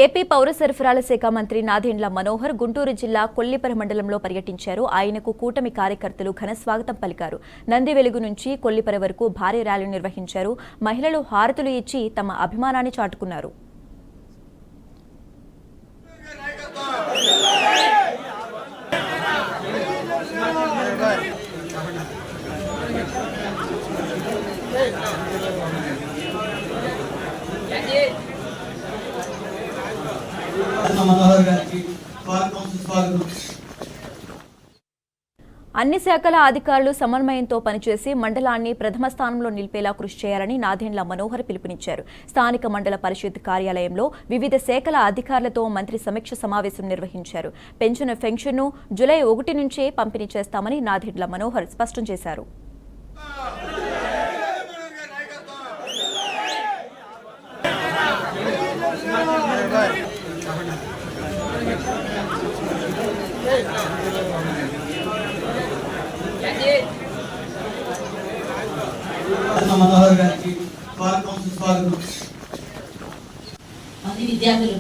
AP పౌర సరఫరాల శాఖ మంత్రి నాదెండ్ల మనోహర్ గుంటూరు జిల్లా కొల్లిపర మండలంలో పర్యటించారు. ఆయనకు కూటమి కార్యకర్తలు ఘన స్వాగతం పలికారు. నంది వెలుగు నుంచి కొల్లిపర వరకు భారీ ర్యాలీ నిర్వహించారు. మహిళలు హారతులు ఇచ్చి తమ అభిమానాన్ని చాటుకున్నారు. అన్ని శాఖల అధికారులు సమన్వయంతో పనిచేసి మండలాన్ని ప్రథమ స్థానంలో నిలిపేలా కృషి చేయాలని నాదెండ్ల మనోహర్ పిలుపునిచ్చారు. స్థానిక మండల పరిషత్ కార్యాలయంలో వివిధ శాఖల అధికారులతో మంత్రి సమీక్ష సమావేశం నిర్వహించారు. పెంచిన పెన్షన్ను జూలై 1 నుంచే పంపిణీ చేస్తామని నాదెండ్ల మనోహర్ స్పష్టం చేశారు. విద్యార్థులు